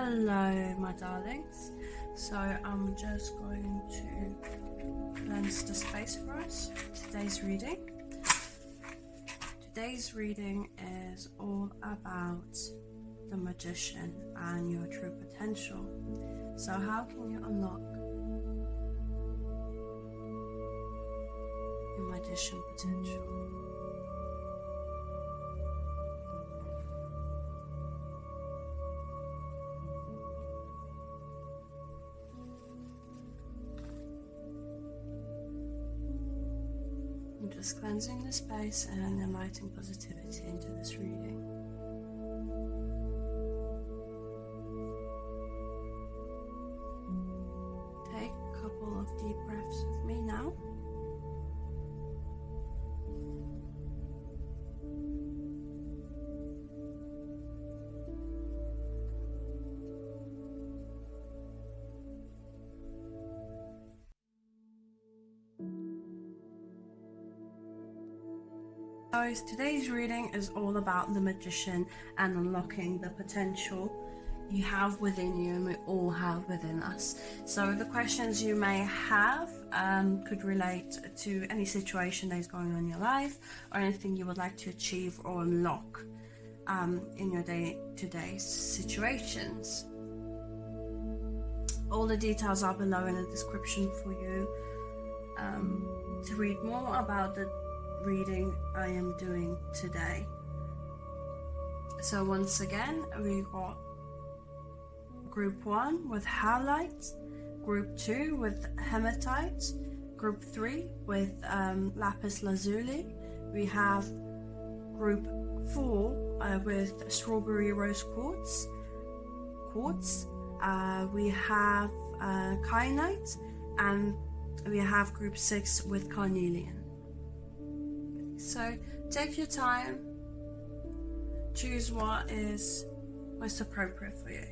Hello, my darlings. So I'm just going to cleanse the space for us. Today's reading is all about the Magician and your true potential. So how can you unlock your Magician potential? I'm just cleansing the space and inviting positivity into this reading. Take a couple of deep breaths with me now. So today's reading is all about the Magician and unlocking the potential you have within you, and we all have within us. So the questions you may have could relate to any situation that is going on in your life, or anything you would like to achieve or unlock in your day-to-day situations. All the details are below in the description for you to read more about the reading I am doing today. So once again, we got group 1 with Howlite, group 2 with Hematite, group 3 with Lapis Lazuli. We have group 4 with Strawberry Rose Quartz. We have Kyanite, and we have group 6 with Carnelian. So take your time, choose what is most appropriate for you,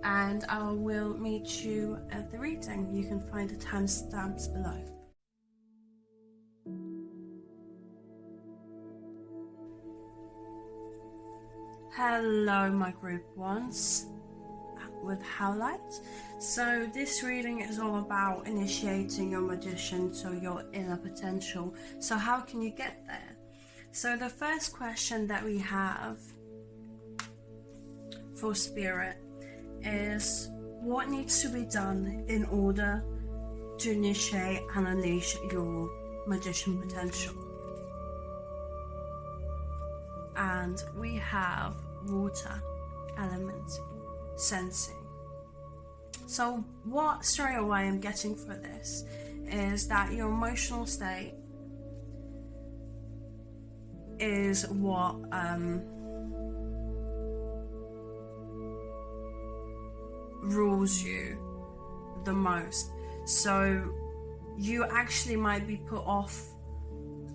and I will meet you at the reading. You can find the timestamps below. Hello, my group 1s with Howlite. So this reading is all about initiating your Magician, so your inner potential. So how can you get there? So the first question that we have for Spirit is, what needs to be done in order to initiate and unleash your Magician potential? And we have water element, sensing. So what straight away I'm getting for this is that your emotional state is what rules you the most. So you actually might be put off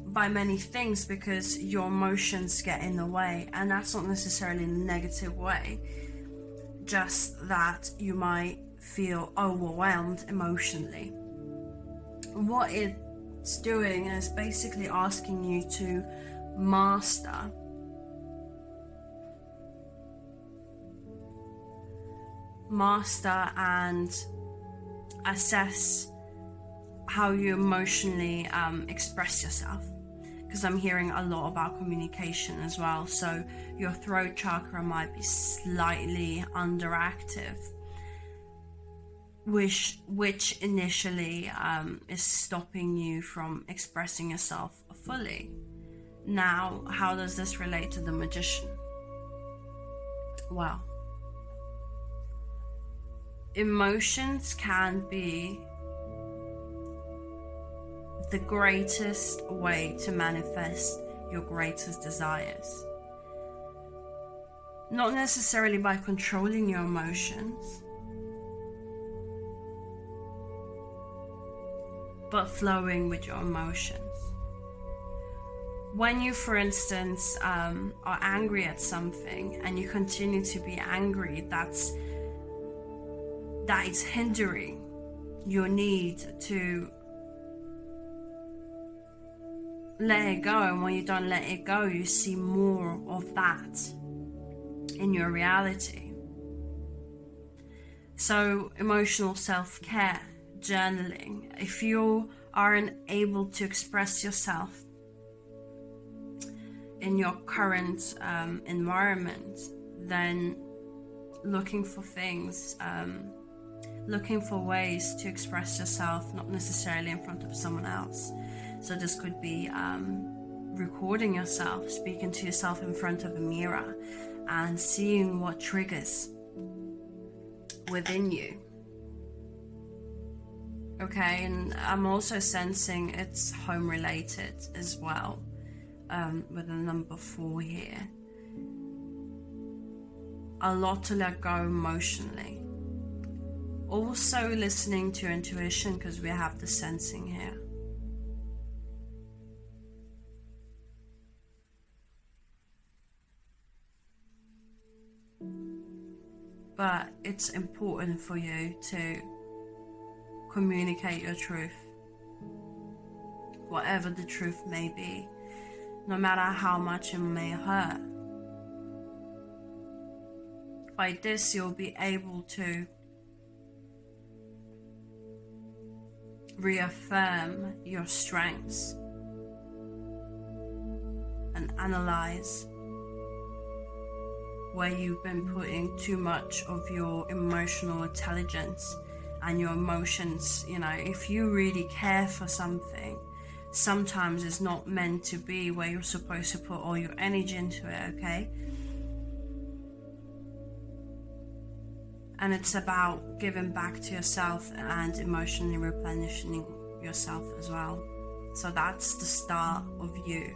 by many things because your emotions get in the way, and that's not necessarily in a negative way, just that you might feel overwhelmed emotionally. What it's doing is basically asking you to master and assess how you emotionally express yourself, because I'm hearing a lot about communication as well. So your throat chakra might be slightly underactive, which initially is stopping you from expressing yourself fully. Now, how does this relate to the Magician? Well, emotions can be the greatest way to manifest your greatest desires. Not necessarily by controlling your emotions, but flowing with your emotions. When you, for instance, are angry at something and you continue to be angry, that is hindering your need to let it go. And when you don't let it go, you see more of that in your reality. So emotional self-care, journaling. If you aren't able to express yourself in your current environment, then looking for things, looking for ways to express yourself, not necessarily in front of someone else. So this could be recording yourself, speaking to yourself in front of a mirror and seeing what triggers within you. Okay, and I'm also sensing it's home related as well, with the number 4 here. A lot to let go emotionally. Also listening to intuition, because we have the sensing here. But it's important for you to communicate your truth, whatever the truth may be, no matter how much it may hurt. By this, you'll be able to reaffirm your strengths and analyze where you've been putting too much of your emotional intelligence and your emotions. You know, if you really care for something, sometimes it's not meant to be where you're supposed to put all your energy into it, okay? And it's about giving back to yourself and emotionally replenishing yourself as well. So that's the start of you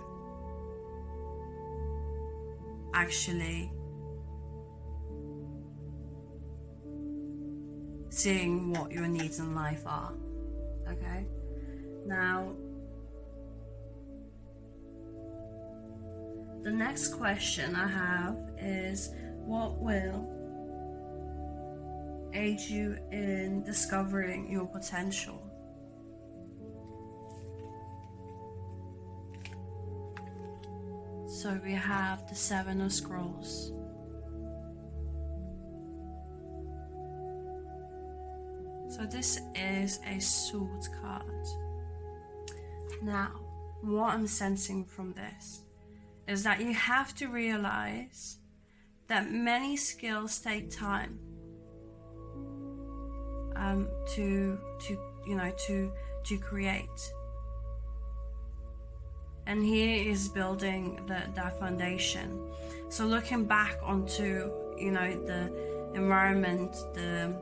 actually seeing what your needs in life are. Okay? Now, the next question I have is, what will aid you in discovering your potential? So we have the 7 of Scrolls. So this is a sword card. Now, what I'm sensing from this is that you have to realize that many skills take time to create. And here is building that foundation. So looking back onto, the environment, the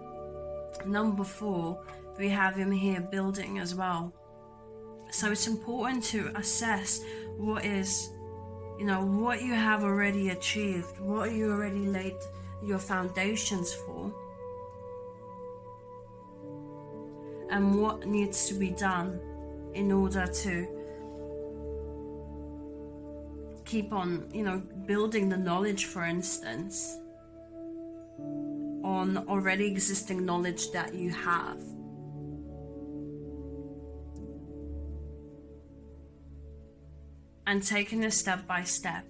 number 4, we have him here building as well. So it's important to assess what you have already achieved, what you already laid your foundations for, and what needs to be done in order to keep on, building the knowledge, for instance, on already existing knowledge that you have. And taking it step by step.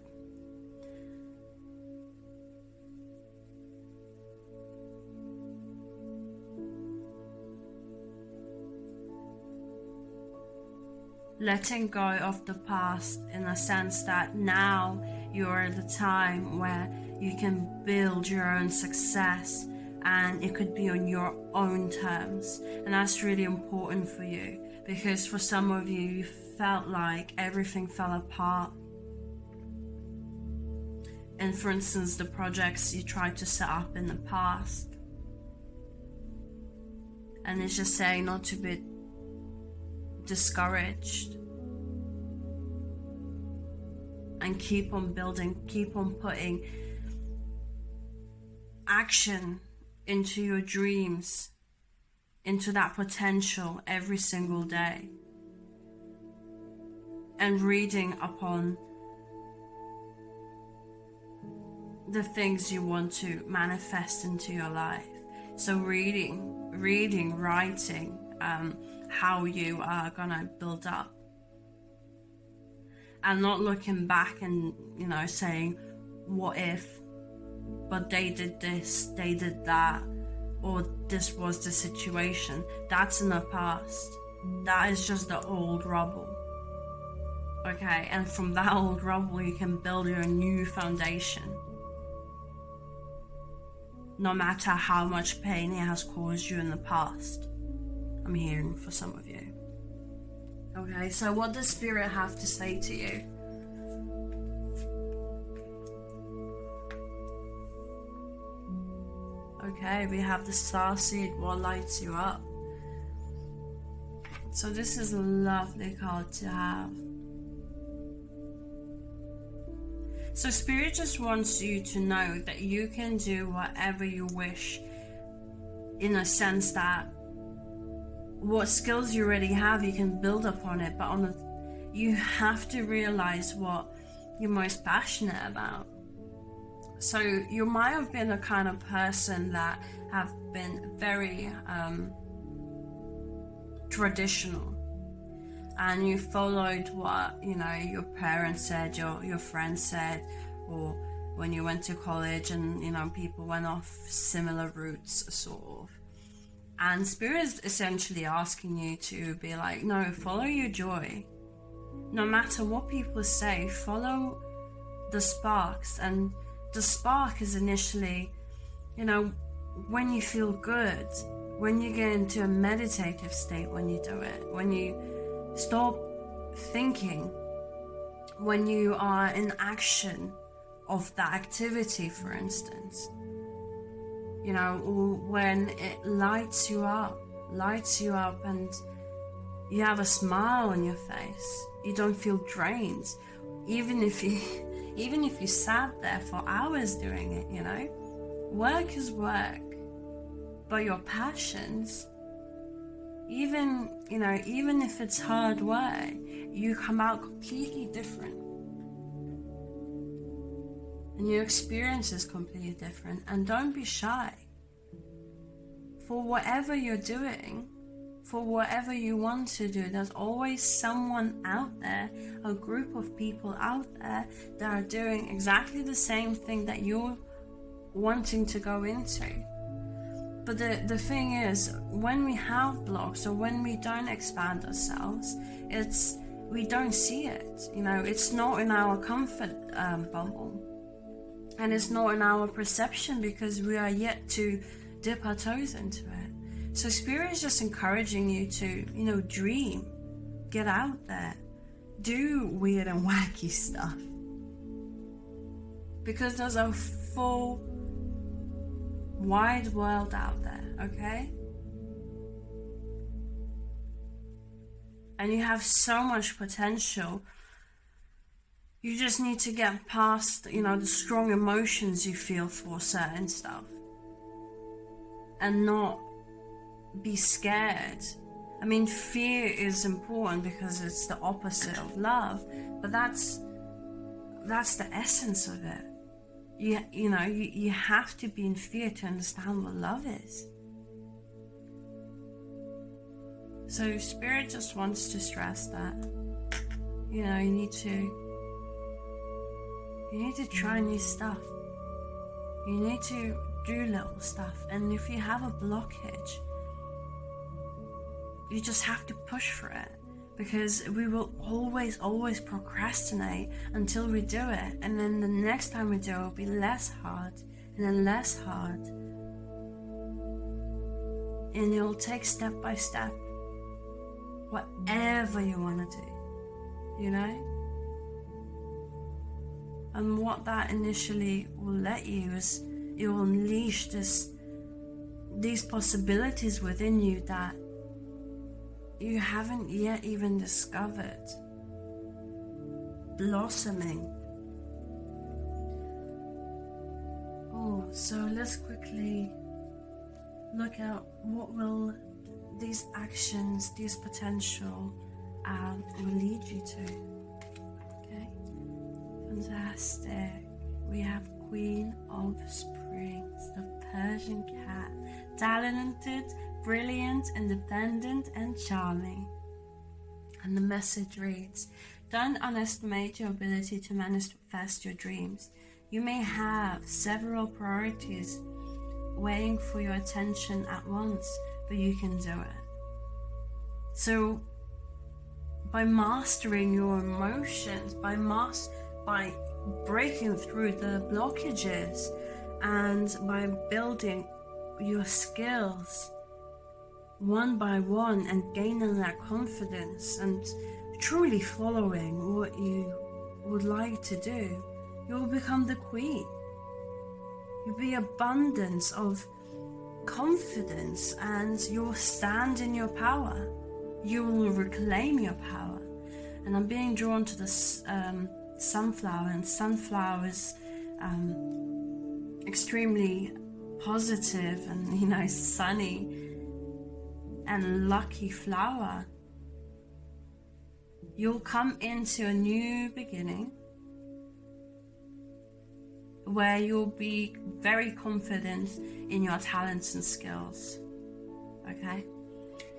Letting go of the past, in a sense that now you're at the time where you can build your own success, and it could be on your own terms. And that's really important for you, because for some of you, you felt like everything fell apart. And for instance, the projects you tried to set up in the past. And it's just saying not to be discouraged, and keep on building, keep on putting action into your dreams, into that potential every single day, and reading upon the things you want to manifest into your life. So reading, writing, how you are gonna build up, and not looking back and saying, what if, but they did this, they did that, or this was the situation. That's in the past. That is just the old rubble. Okay, and from that old rubble you can build your new foundation. No matter how much pain it has caused you in the past. I'm hearing for some of you. Okay, so what does Spirit have to say to you? Okay, we have the starseed, what lights you up. So this is a lovely card to have. So Spirit just wants you to know that you can do whatever you wish, in a sense that what skills you already have, you can build upon it, but you have to realize what you're most passionate about. So you might have been a kind of person that have been very traditional, and you followed what your parents said, your friends said, or when you went to college and people went off similar routes, sort of. And Spirit is essentially asking you to be like, no, follow your joy. No matter what people say, follow the sparks. And the spark is initially, when you feel good, when you get into a meditative state, when you do it, when you stop thinking, when you are in action of that activity, for instance, or when it lights you up and you have a smile on your face, you don't feel drained, even if you sat there for hours doing it. Work is work, but your passions, even if it's hard work, you come out completely different. And your experience is completely different. And don't be shy. For whatever you're doing, for whatever you want to do, there's always someone out there, a group of people out there that are doing exactly the same thing that you're wanting to go into. But the thing is, when we have blocks or when we don't expand ourselves, we don't see it. It's not in our comfort bubble. And it's not in our perception because we are yet to dip our toes into it. So Spirit is just encouraging you to, dream, get out there, do weird and wacky stuff. Because there's a full, wide world out there, okay? And you have so much potential. You just need to get past, the strong emotions you feel for certain stuff. And not be scared. I mean, fear is important because it's the opposite of love, but that's the essence of it. You have to be in fear to understand what love is. So Spirit just wants to stress that, you need to try new stuff. You need to do little stuff. And if you have a blockage, you just have to push for it. Because we will always procrastinate until we do it. And then the next time we do it will be less hard. And then less hard. And it will take step by step. Whatever you want to do. And what that initially will let you is, it will unleash these possibilities within you that you haven't yet even discovered, blossoming. So let's quickly look at what will these actions, these potential will lead you to. Okay, fantastic. We have Queen of Springs, the Persian cat, talented, brilliant, independent, and charming. And the message reads, don't underestimate your ability to manifest your dreams. You may have several priorities weighing for your attention at once, but you can do it. So by mastering your emotions, by breaking through the blockages, and by building your skills one by one and gaining that confidence and truly following what you would like to do, you will become the queen. You'll be abundance of confidence, and you'll stand in your power. You will reclaim your power. And I'm being drawn to the sunflower, and sunflower is extremely positive and sunny and lucky flower. You'll come into a new beginning where you'll be very confident in your talents and skills. Okay,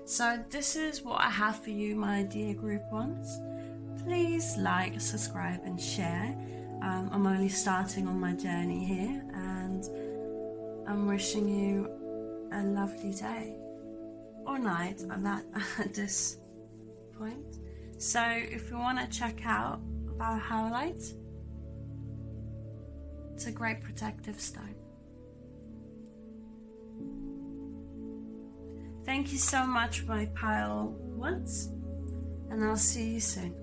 so this is what I have for you, my dear group ones. Please like, subscribe and share. I'm only starting on my journey here, and I'm wishing you a lovely day or night at this point. So if you want to check out about Howlite, it's a great protective stone. Thank you so much, my pile ones, and I'll see you soon.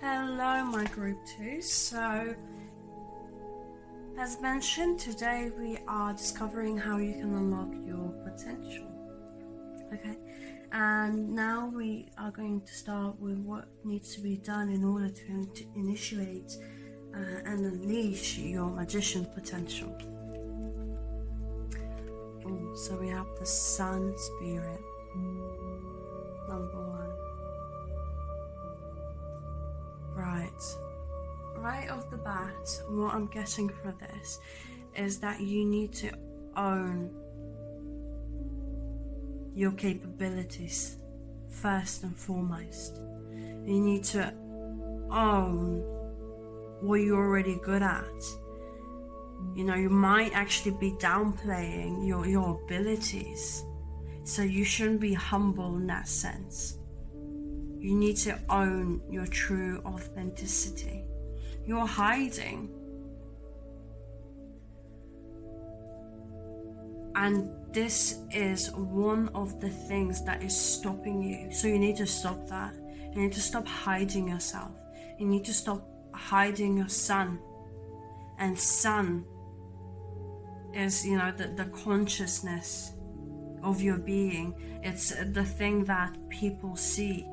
Hello, my group 2. So, as mentioned, today we are discovering how you can unlock your potential. Okay, and now we are going to start with what needs to be done in order to initiate and unleash your magician potential. So we have the Sun Spirit, number 1. Right off the bat, what I'm getting for this is that you need to own your capabilities first and foremost. You need to own what you're already good at. You might actually be downplaying your abilities, so you shouldn't be humble in that sense. You need to own your true authenticity. You're hiding. And this is one of the things that is stopping you. So you need to stop that. You need to stop hiding yourself. You need to stop hiding your sun. And sun is, the consciousness of your being. It's the thing that people see.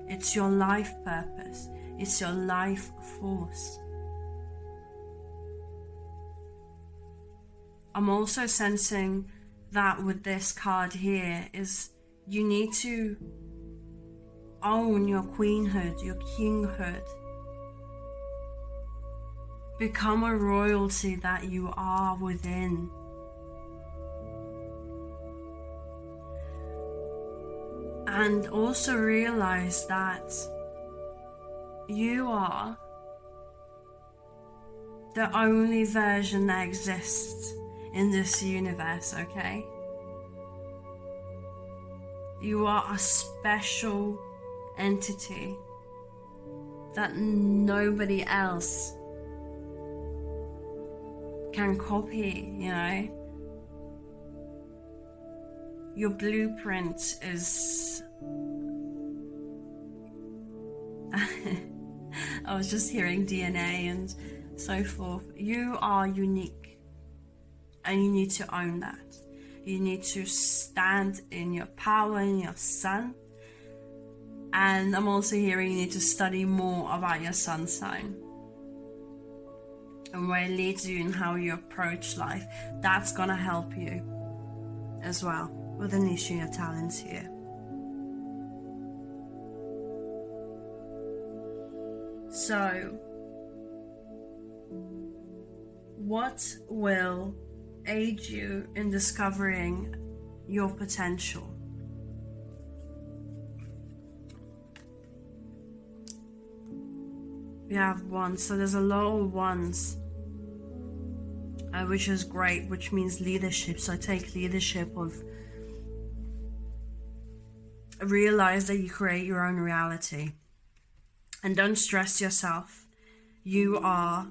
It's your life purpose. It's your life force. I'm also sensing that with this card here is you need to own your queenhood, your kinghood. Become a royalty that you are within. And also realize that you are the only version that exists in this universe, okay? You are a special entity that nobody else can copy, Your blueprint is... I was just hearing DNA and so forth. You are unique, and you need to own that. You need to stand in your power, in your sun. And I'm also hearing you need to study more about your sun sign and where it leads you and how you approach life. That's gonna help you as well with unleashing your talents here. So, what will aid you in discovering your potential? We have one, so there's a lot of ones, which is great, which means leadership. So take leadership of, realize that you create your own reality, and don't stress yourself. You are,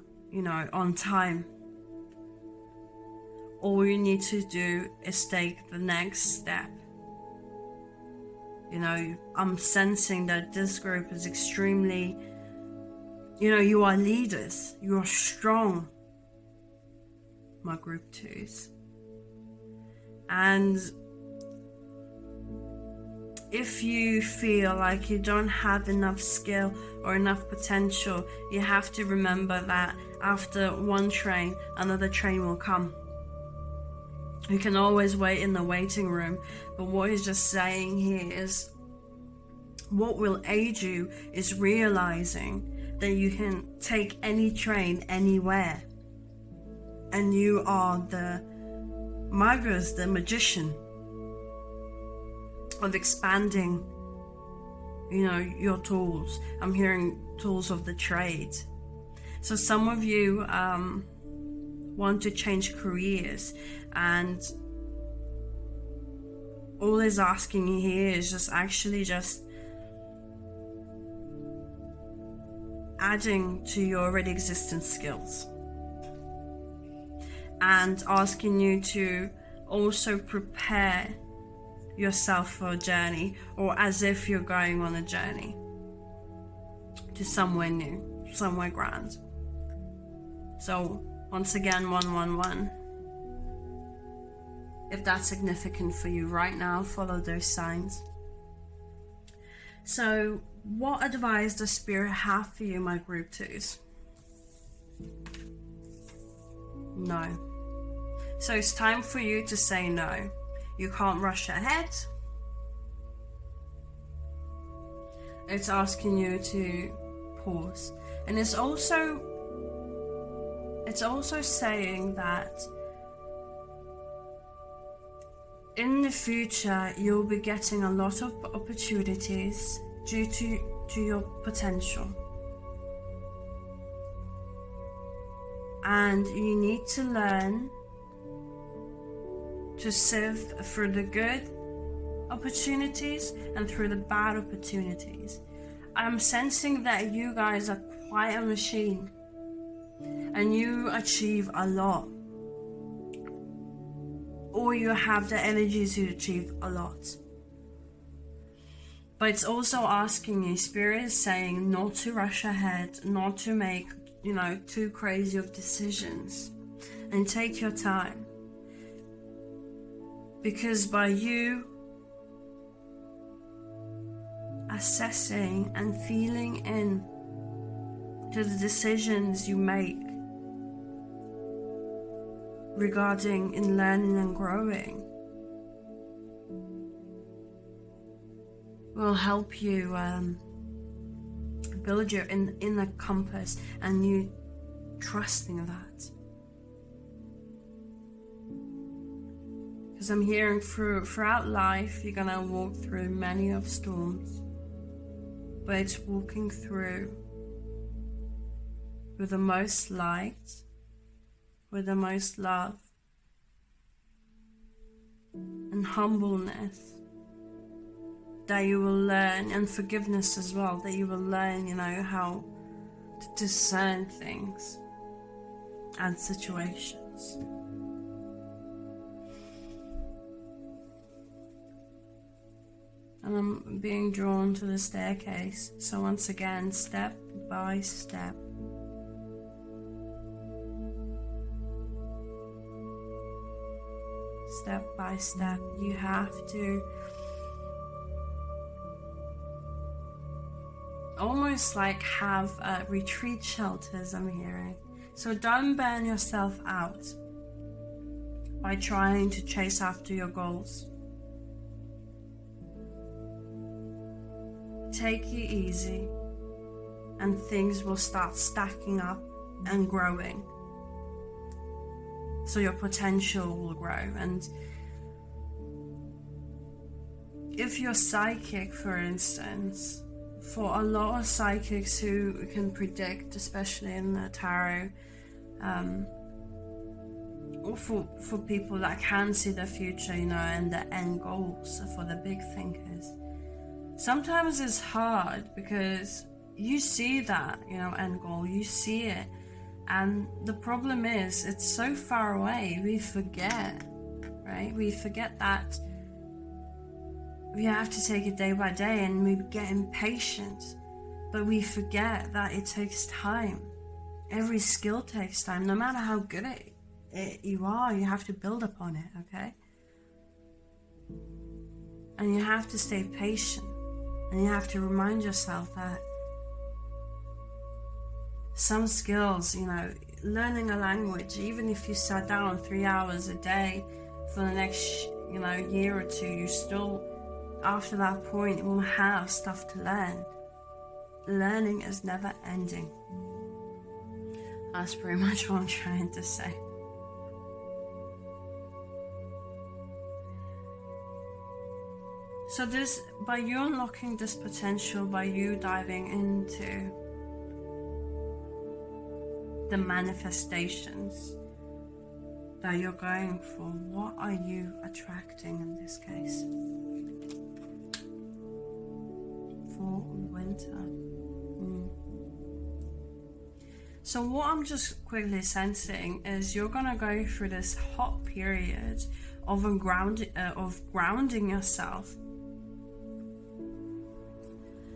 on time. All you need to do is take the next step. I'm sensing that this group is extremely, you are leaders. You are strong, my group 2s. And if you feel like you don't have enough skill or enough potential, you have to remember that after one train, another train will come. You can always wait in the waiting room, but what he's just saying here is, what will aid you is realizing that you can take any train anywhere. And you are the magus, the magician, of expanding, your tools. I'm hearing tools of the trade. So some of you want to change careers, and all is asking you here is just adding to your already existing skills, and asking you to also prepare yourself for a journey, or as if you're going on a journey to somewhere new, somewhere grand. So once again, 111. If that's significant for you right now, follow those signs. So what advice does Spirit have for you, my group 2s? No. So it's time for you to say no. You can't rush ahead. It's asking you to pause. And it's also saying that in the future you'll be getting a lot of opportunities due to your potential. And you need to learn to sift through the good opportunities and through the bad opportunities. I'm sensing that you guys are quite a machine, and you achieve a lot, or you have the energy to achieve a lot. But it's also asking you, Spirit is saying not to rush ahead, not to make, too crazy of decisions, and take your time. Because by you assessing and feeling in to the decisions you make regarding in learning and growing will help you build your inner compass, and you trusting that. Because I'm hearing throughout life you're gonna walk through many of storms, but it's walking through with the most light, with the most love and humbleness, that you will learn, and forgiveness as well, that you will learn, how to discern things and situations. And I'm being drawn to the staircase. So once again, step by step. Step by step, you have to almost like have retreat shelters, I'm hearing. So don't burn yourself out by trying to chase after your goals. Take it easy, and things will start stacking up and growing. So your potential will grow. And if you're psychic, for instance, for a lot of psychics who can predict, especially in the tarot, or for people that can see the future, and the end goals for the big thinkers, sometimes it's hard because you see that, end goal, you see it, and the problem is it's so far away, we forget, right? We forget that we have to take it day by day, and we get impatient, but we forget that it takes time. Every skill takes time. No matter how good you are, you have to build upon it, okay? And you have to stay patient, and you have to remind yourself that some skills, learning a language, even if you sat down 3 hours a day for the next, year or two, you still, after that point, will have stuff to learn. Learning is never ending. That's pretty much what I'm trying to say. So by you unlocking this potential, by you diving into the manifestations that you're going for, what are you attracting in this case? Fall and winter. So what I'm just quickly sensing is you're gonna go through this hot period of grounding yourself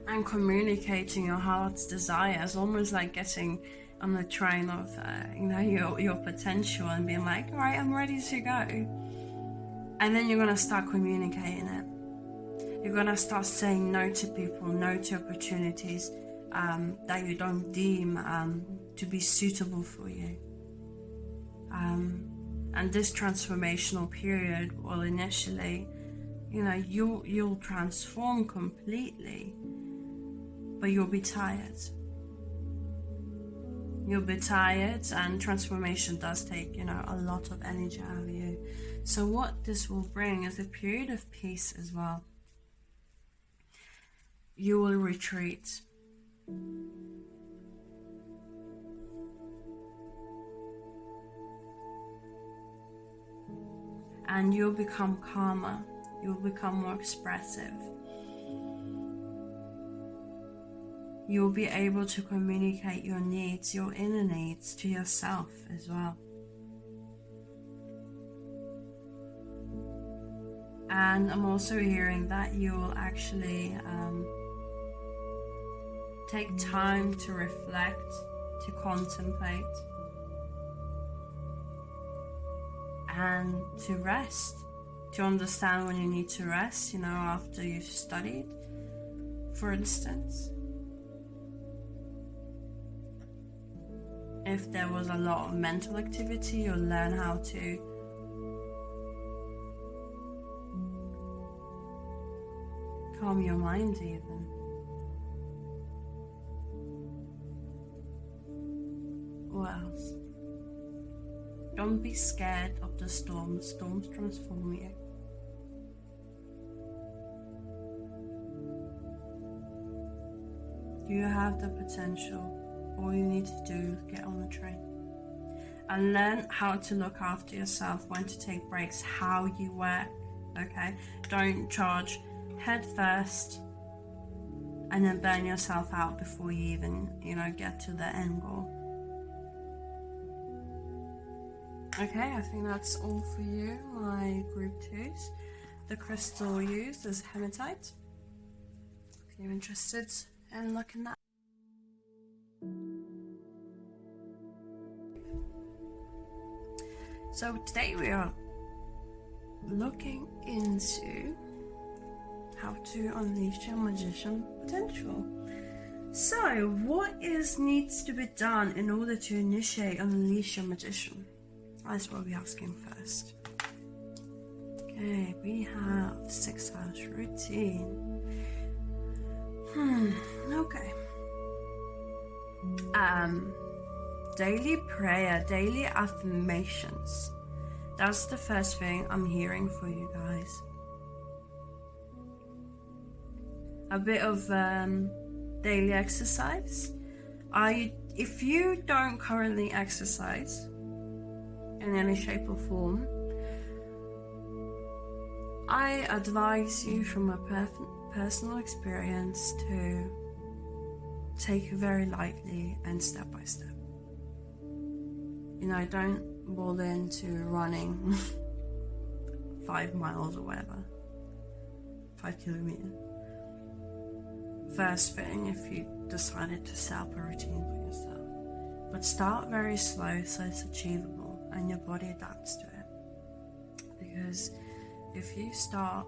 and communicating your heart's desires, almost like getting on the train of your potential and being like, all right, I'm ready to go. And then you're gonna start communicating it. You're gonna start saying no to people, no to opportunities that you don't deem to be suitable for you. And this transformational period will initially, you'll transform completely, but you'll be tired. You'll be tired, and transformation does take, a lot of energy out of you. So what this will bring is a period of peace as well. You will retreat. And you'll become calmer. You'll become more expressive. You'll be able to communicate your needs, your inner needs, to yourself as well. And I'm also hearing that you will actually take time to reflect, to contemplate, and to rest, to understand when you need to rest, after you've studied, for instance. If there was a lot of mental activity, you'll learn how to calm your mind even. What else? Don't be scared of the storms. Storms transform you. You have the potential. All you need to do is get on the train and learn how to look after yourself, when to take breaks, how you work, okay? Don't charge head first and then burn yourself out before you even, get to the end goal. Okay, I think that's all for you, my group 2s. The crystal used is Hematite, if you're interested in looking that. So today we are looking into how to unleash your magician potential. So what needs to be done in order to initiate and unleash your magician? That's what we're asking first. Okay, we have 6-house routine. Okay. Daily prayer, daily affirmations. That's the first thing I'm hearing for you guys. A bit of daily exercise. If you don't currently exercise in any shape or form, I advise you from my personal experience to take it very lightly and step by step. Don't ball into running 5 miles or whatever, 5 kilometers. First thing, if you decided to set up a routine for yourself. But start very slow so it's achievable and your body adapts to it. Because if you start,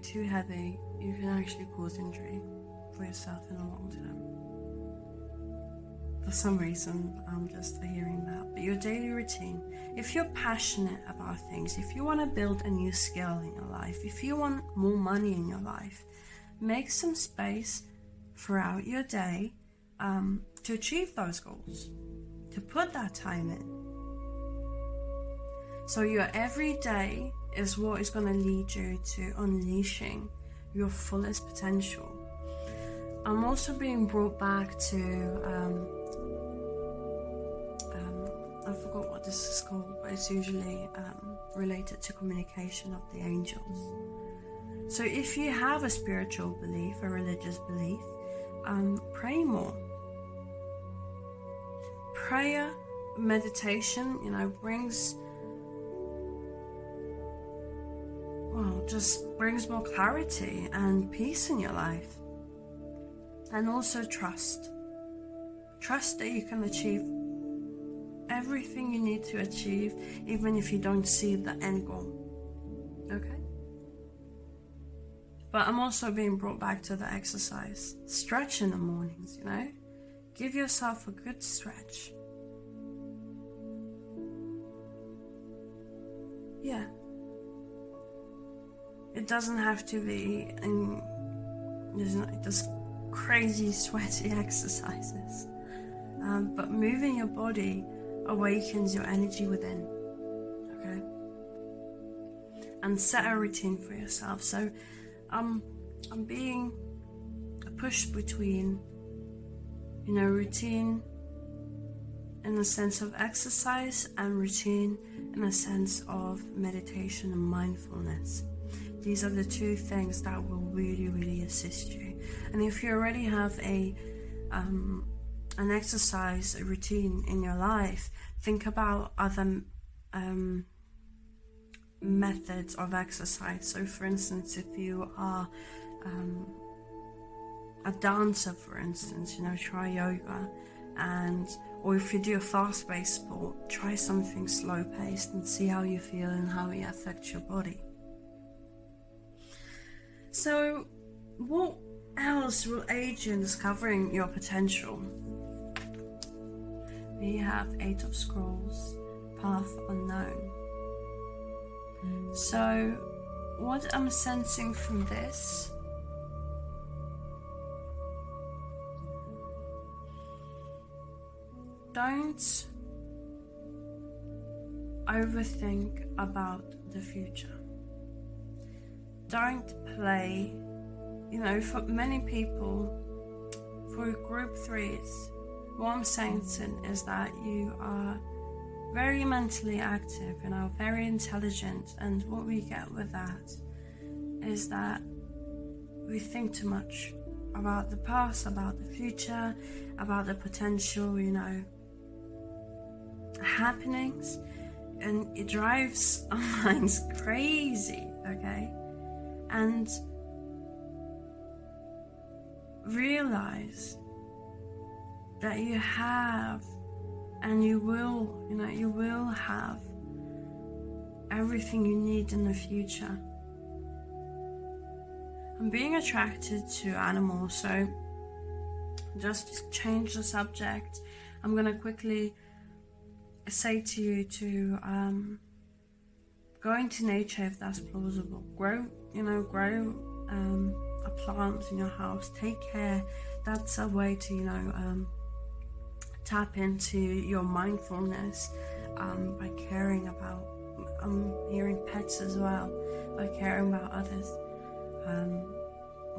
too heavy, you can actually cause injury for yourself in the long term. For some reason, I'm just hearing that. But your daily routine, if you're passionate about things, if you want to build a new skill in your life, if you want more money in your life, make some space throughout your day to achieve those goals, to put that time in. So your everyday is what is going to lead you to unleashing your fullest potential. I'm also being brought back to I forgot what this is called, but it's usually related to communication of the angels. So if you have a spiritual belief, a religious belief, pray more. Prayer, meditation, brings more clarity and peace in your life. And also trust. Trust that you can achieve everything you need to achieve, even if you don't see the end goal. Okay? But I'm also being brought back to the exercise. Stretch in the mornings, Give yourself a good stretch. Yeah. It doesn't have to be just crazy sweaty exercises. But moving your body awakens your energy within. Okay? And set a routine for yourself. So I'm being pushed between, routine in the sense of exercise and routine in the sense of meditation and mindfulness. These are the two things that will really, really assist you. And if you already have an exercise routine in your life, think about other methods of exercise. So for instance, if you are a dancer, for instance, try yoga, or if you do a fast-paced sport, try something slow-paced and see how you feel and how it affects your body. So what else will aid you in discovering your potential? We have 8 of Scrolls, Path Unknown. So what I'm sensing from this don't overthink about the future. Don't play, for many people, for group 3s, what I'm sensing is that you are very mentally active, very intelligent, and what we get with that is that we think too much about the past, about the future, about the potential, happenings, and it drives our minds crazy, okay? And realize that you have and you will have everything you need in the future. I'm being attracted to animals, so just to change the subject, I'm gonna quickly say to you to go into nature if that's plausible. Grow a plant in your house. Take care. That's a way to tap into your mindfulness by caring about. I'm hearing pets as well, by caring about others.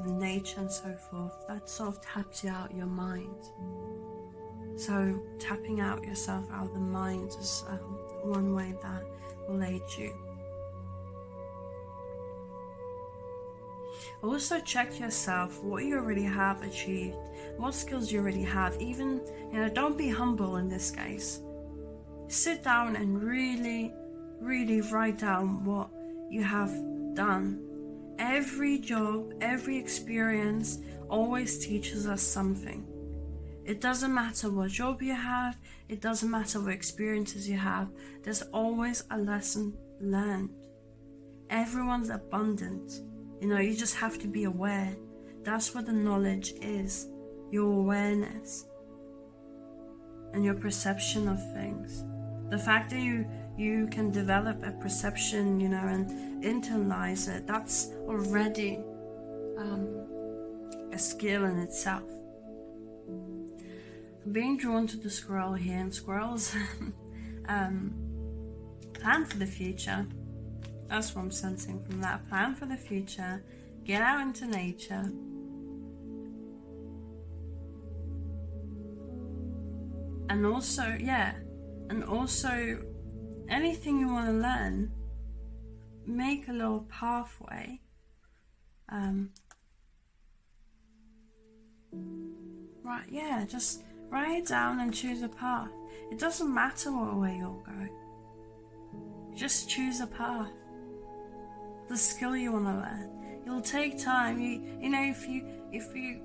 nature and so forth, that sort of taps you out your mind. So tapping out yourself out of the mind is one way that will aid you. Also check yourself, what you already have achieved, what skills you already have. Even, don't be humble in this case. Sit down and really write down what you have done. Every job, every experience always teaches us something. It doesn't matter what job you have, it doesn't matter what experiences you have, there's always a lesson learned. Everyone's abundant. You just have to be aware. That's what the knowledge is. Your awareness and your perception of things. The fact that you can develop a perception, and internalize it, that's already a skill in itself. I'm being drawn to the squirrel here, and squirrels plan for the future. That's what I'm sensing from that. Plan for the future. Get out into nature. And also, anything you want to learn, make a little pathway. Just write it down and choose a path. It doesn't matter what way you'll go. Just choose a path. The skill you want to learn. It'll take time. If you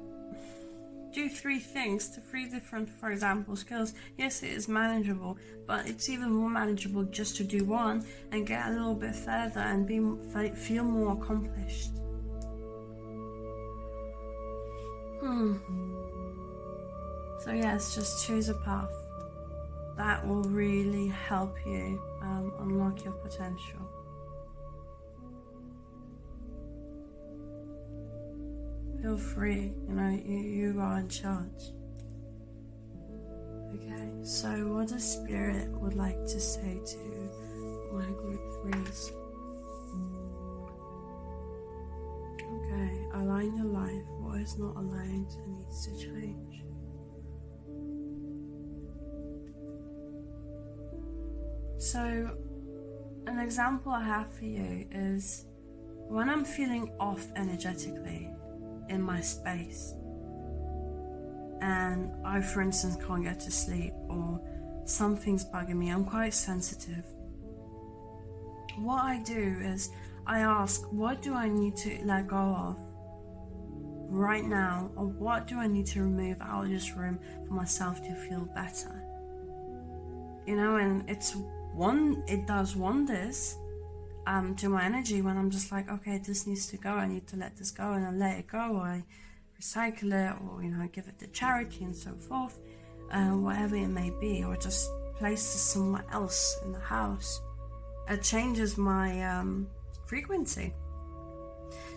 do 3 things to 3 different, for example, skills, yes, it is manageable, but it's even more manageable just to do one and get a little bit further and feel more accomplished. So yes, just choose a path. That will really help you unlock your potential. Feel free, you are in charge. Okay, so what the Spirit would like to say to my group 3s. Okay, align your life. What is not aligned needs to change. So, an example I have for you is when I'm feeling off energetically in my space and I, for instance, can't get to sleep or something's bugging me, I'm quite sensitive. What I do is I ask, what do I need to let go of right now, or what do I need to remove out of this room for myself to feel better? And it does wonders to my energy when I'm just like, okay, this needs to go, I need to let this go, and I let it go, or I recycle it, or give it to charity and so forth, whatever it may be, or just place it somewhere else in the house. It changes my frequency.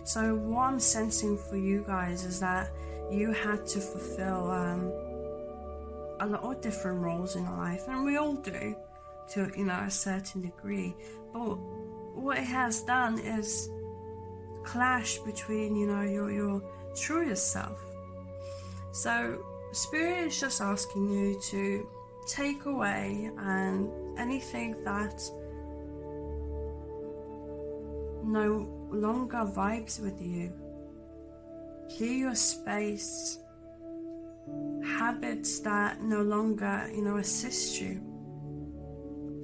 So what I'm sensing for you guys is that you had to fulfill a lot of different roles in life, and we all do to a certain degree, but what it has done is clash between your truest self. So Spirit is just asking you to take away and anything that no longer vibes with you. Clear your space. Habits that no longer assist you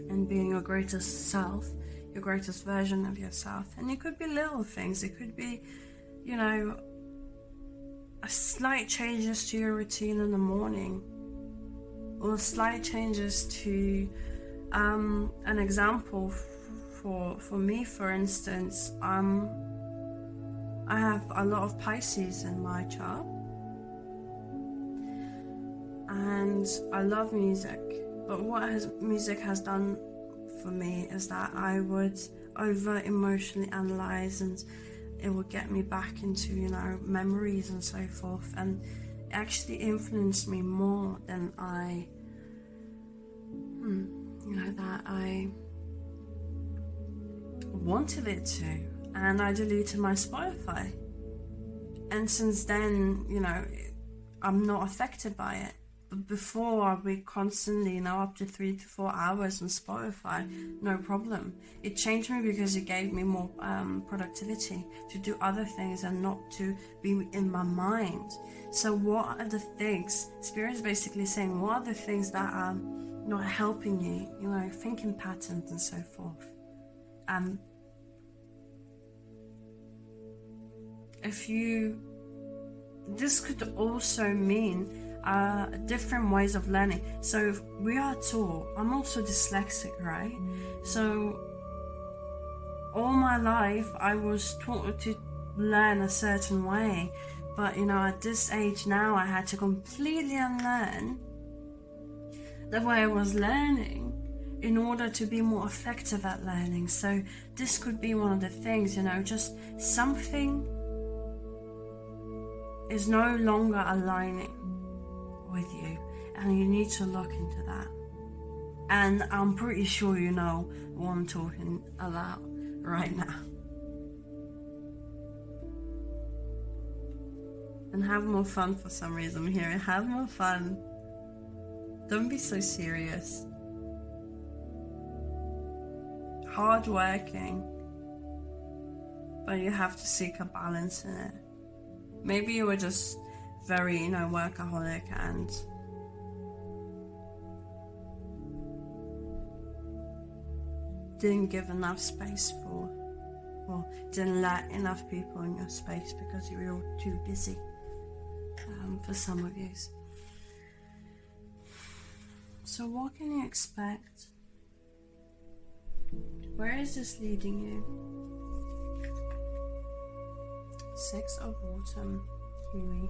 in being your greatest self, your greatest version of yourself. And it could be little things. It could be a slight changes to your routine in the morning, or slight changes to an example for me, for instance, I have a lot of Pisces in my chart, and I love music, but what music has done for me is that I would over emotionally analyze, and it would get me back into memories and so forth, and it actually influenced me more than I wanted it to. And I deleted my Spotify, And since then, you know, I'm not affected by it. But before, I'd be constantly, you know, up to 3 to 4 hours on Spotify, no problem. It changed me because it gave me more productivity to do other things and not to be in my mind. So what are the things, Spirit is basically saying, what are the things that are not helping you, you know, thinking patterns and so forth. This could also mean different ways of learning. So if we are taught, I'm also dyslexic, right? So all my life I was taught to learn a certain way, but you know, at this age now I had to completely unlearn the way I was learning in order to be more effective at learning. So this could be one of the things, you know, just something is no longer aligning with you, and you need to look into that. And I'm pretty sure you know what I'm talking about right now. And have more fun. For some reason here, have more fun. Don't be so serious. Hard working, but you have to seek a balance in it. Maybe you were just very, you know, workaholic and didn't give enough space for, or didn't let enough people in your space because you were all too busy, for some of you. So what can you expect? Where is this leading you? 6 of Autumn, Kiwi.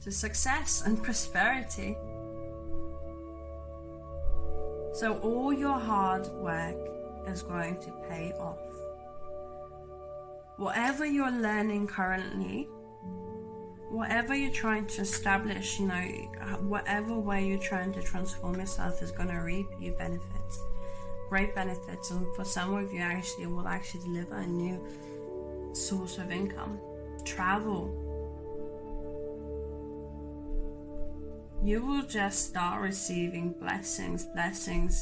To success and prosperity. So all your hard work is going to pay off. Whatever you're learning currently, whatever you're trying to establish, you know, whatever way you're trying to transform yourself is going to reap you benefits. Great benefits. And for some of you, actually, it will actually deliver a new source of income. Travel. You will just start receiving blessings,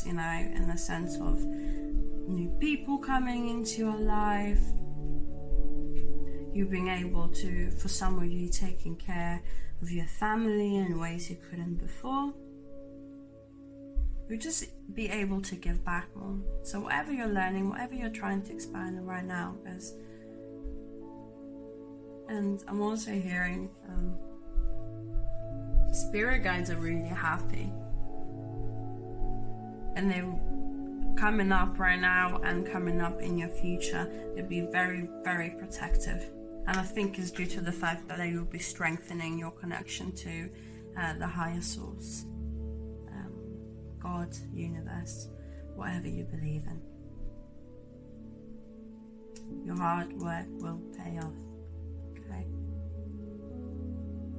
you know, in the sense of new people coming into your life. You being able to, for some of you, taking care of your family in ways you couldn't before. You'll just be able to give back more. So whatever you're learning, whatever you're trying to expand right now is. And I'm also hearing spirit guides are really happy, and they're coming up right now and coming up in your future. They'll be very, very protective, and I think it's due to the fact that they will be strengthening your connection to the higher source, God, universe, whatever you believe in. Your hard work will pay off, okay?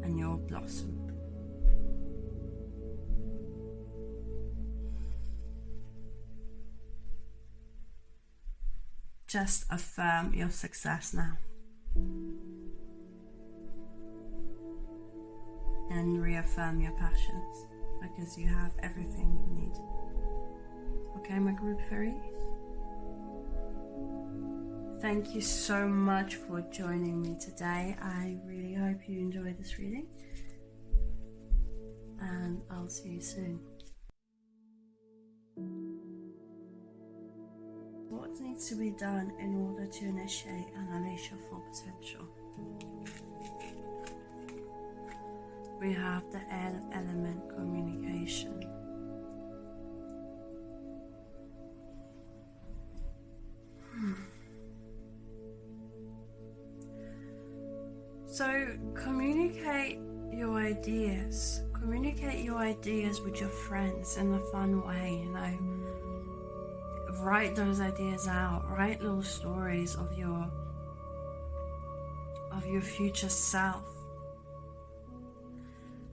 And you'll blossom. Just affirm your success now. And reaffirm your passions, because you have everything you need. Okay, my group fairies? Thank you so much for joining me today. I really hope you enjoyed this reading. And I'll see you soon. What needs to be done in order to initiate and unleash your full potential? We have the element communication. So communicate your ideas. Communicate your ideas with your friends in a fun way, you know. Write those ideas out. Write little stories of your future self.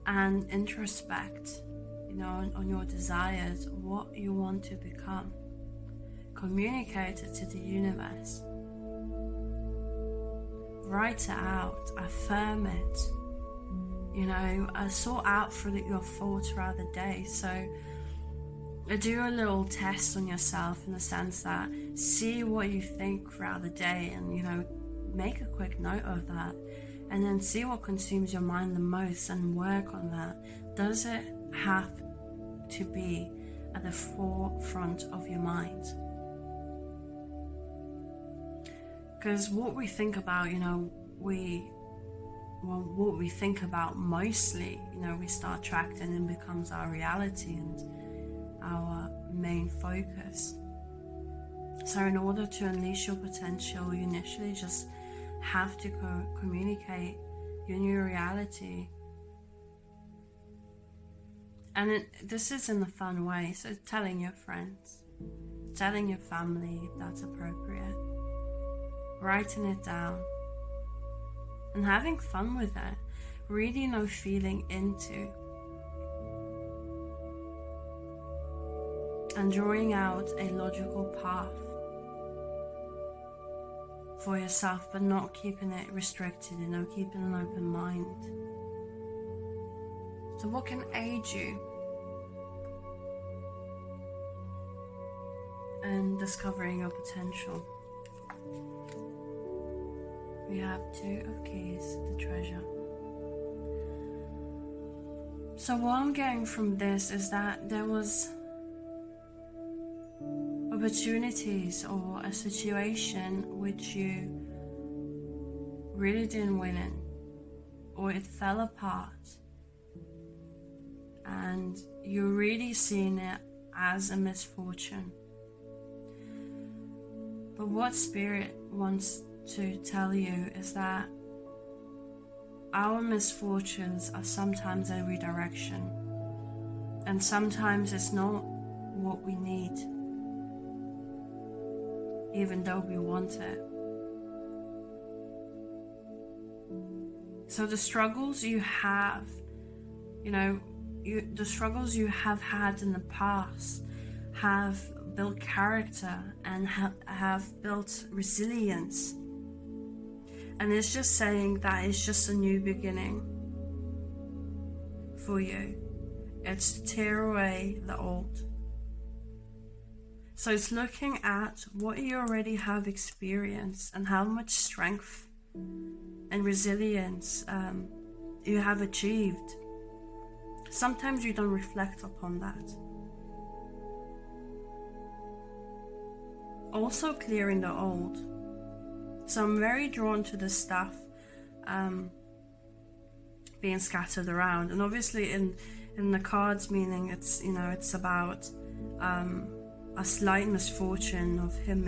And introspect, you know, on your desires, what you want to become. Communicate it to the universe. Write it out, affirm it, sort out through your thoughts throughout the day. So do a little test on yourself in the sense that see what you think throughout the day and, make a quick note of that, and then see what consumes your mind the most and work on that. Does it have to be at the forefront of your mind? Because what we think about, what we think about mostly, we start attracting and becomes our reality and our main focus. So in order to unleash your potential, you initially just have to communicate your new reality. And this is in a fun way, so telling your friends, telling your family if that's appropriate, writing it down, and having fun with it, really feeling into, and drawing out a logical path for yourself, but not keeping it restricted, keeping an open mind. So what can aid you in discovering your potential? We have 2 of keys, the treasure. So what I'm getting from this is that there was opportunities or a situation which you really didn't win in, or it fell apart, and you're really seeing it as a misfortune. But what Spirit wants to tell you is that our misfortunes are sometimes a redirection, and sometimes it's not what we need, even though we want it. So the struggles you have, the struggles you have had in the past have built character and have built resilience. And it's just saying that it's just a new beginning for you. It's to tear away the old. So it's looking at what you already have experienced and how much strength and resilience you have achieved. Sometimes you don't reflect upon that. Also clearing the old. So I'm very drawn to the stuff being scattered around, and obviously in the cards meaning it's about a slight misfortune of him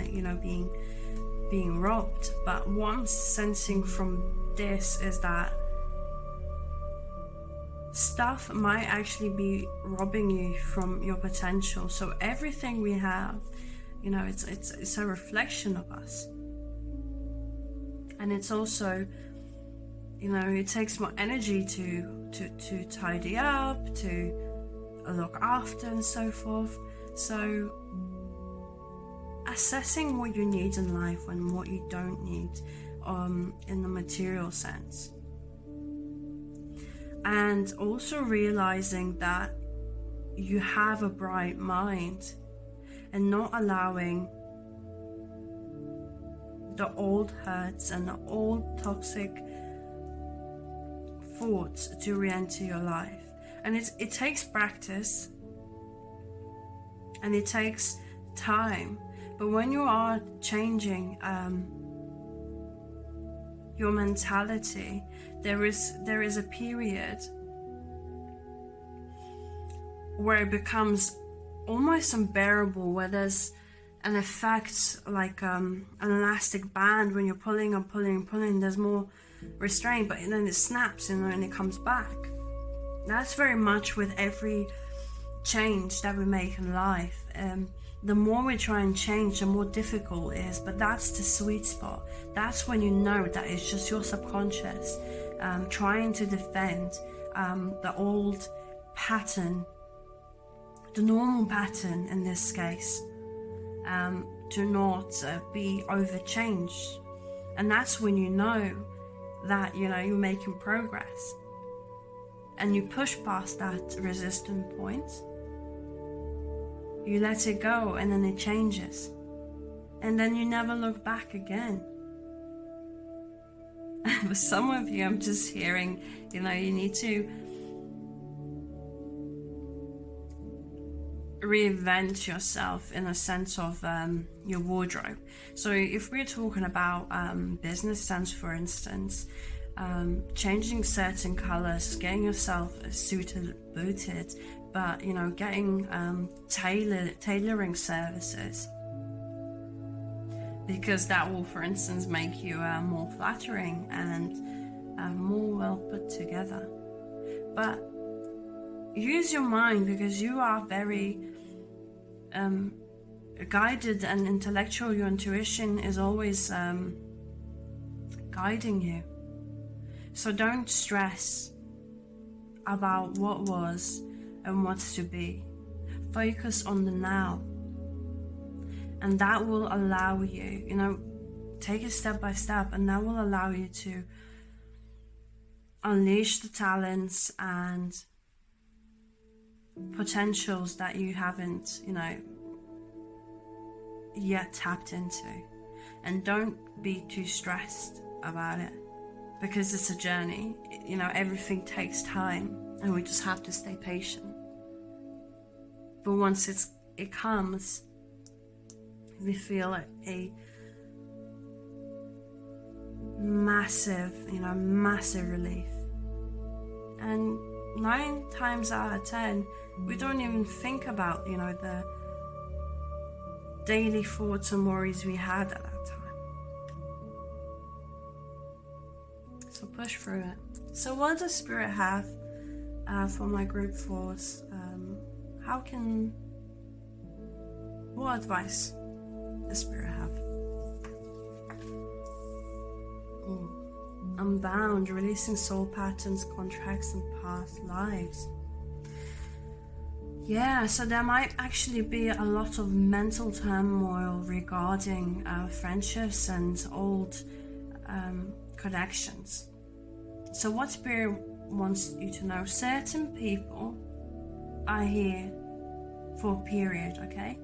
being robbed. But what I'm sensing from this is that stuff might actually be robbing you from your potential. So everything we have, it's a reflection of us. And it's also, it takes more energy to tidy up, to look after and so forth. So assessing what you need in life and what you don't need in the material sense. And also realizing that you have a bright mind and not allowing the old hurts and the old toxic thoughts to re-enter your life. And it takes practice and it takes time, but when you are changing your mentality, there is a period where it becomes almost unbearable, where there's an effect like an elastic band. When you're pulling and pulling and pulling, there's more restraint, but then it snaps, and it comes back. That's very much with every change that we make in life. The more we try and change, the more difficult it is, but that's the sweet spot. That's when you know that it's just your subconscious trying to defend the old pattern, the normal pattern in this case, to not be overchanged. And that's when you know that, you're making progress. And you push past that resistance point. You let it go, and then it changes. And then you never look back again. For some of you, I'm just hearing, you need to reinvent yourself in a sense of your wardrobe. So if we're talking about business sense, for instance, changing certain colors, getting yourself suited, booted, but getting tailoring services, because that will, for instance, make you more flattering and more well put together. But use your mind, because you are very guided and intellectual. Your intuition is always guiding you. So don't stress about what was and what's to be. Focus on the now. And that will allow you, take it step by step, and that will allow you to unleash the talents and potentials that you haven't, yet tapped into. And don't be too stressed about it, because it's a journey. Everything takes time, and we just have to stay patient. But once it comes, we feel a massive relief. And 9 times out of 10, we don't even think about, the daily thoughts and worries we had at that time. So push through it. So what does Spirit have for my group force? What advice does Spirit have? Unbound, releasing soul patterns, contracts, and past lives. Yeah, so there might actually be a lot of mental turmoil regarding friendships and old connections. So what Spirit wants you to know, certain people are here for a period, okay?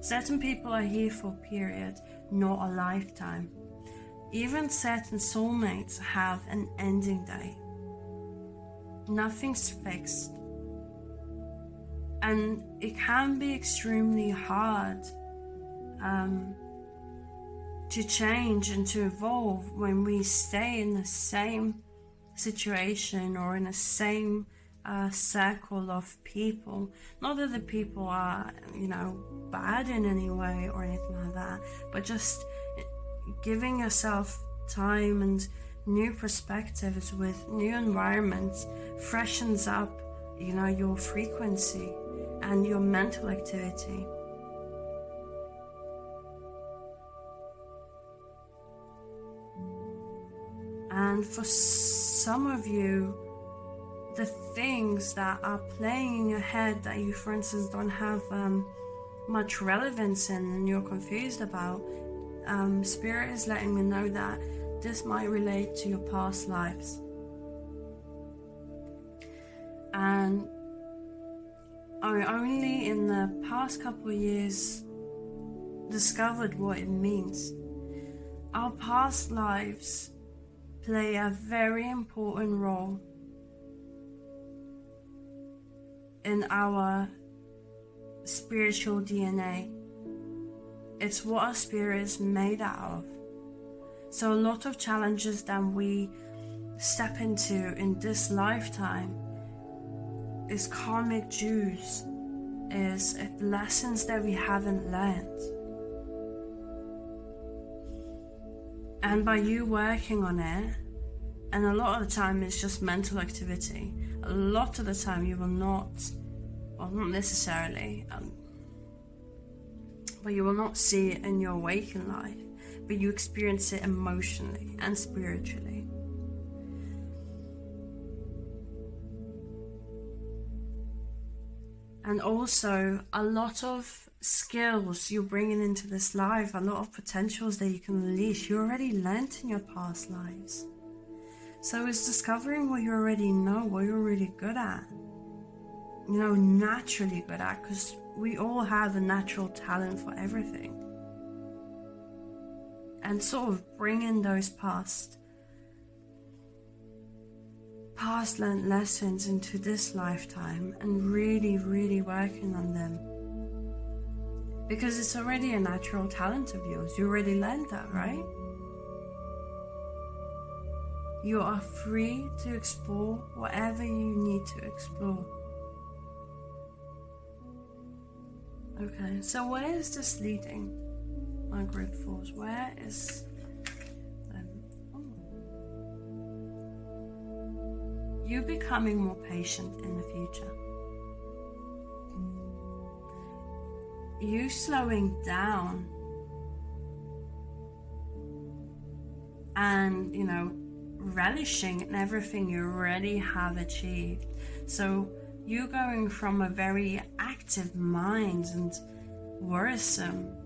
Certain people are here for a period, not a lifetime. Even certain soulmates have an ending date. Nothing's fixed. And it can be extremely hard to change and to evolve when we stay in the same situation or in the same circle of people. Not that the people are, bad in any way or anything like that, but just giving yourself time and new perspectives with new environments freshens up, your frequency and your mental activity. And for some of you, the things that are playing in your head that you, for instance, don't have much relevance in and you're confused about, Spirit is letting me know that this might relate to your past lives. And I only in the past couple of years discovered what it means. Our past lives play a very important role in our spiritual DNA. It's what our spirit is made out of. So a lot of challenges that we step into in this lifetime is karmic dues, is lessons that we haven't learned. And by you working on it, and a lot of the time it's just mental activity, a lot of the time you will not, well, not necessarily, but you will not see it in your waking life, but you experience it emotionally and spiritually. And also a lot of skills you're bringing into this life, a lot of potentials that you can release, you already learnt in your past lives. So it's discovering what you already know, what you're really good at. You know, naturally good at, because we all have a natural talent for everything. And sort of bringing those past learned lessons into this lifetime and really, really working on them. Because it's already a natural talent of yours. You already learned that, right? You are free to explore whatever you need to explore. Okay, so where is this leading, my group force? Where is you becoming more patient in the future? You slowing down and, you know, relishing in everything you already have achieved. So you going from a very active mind and worrisome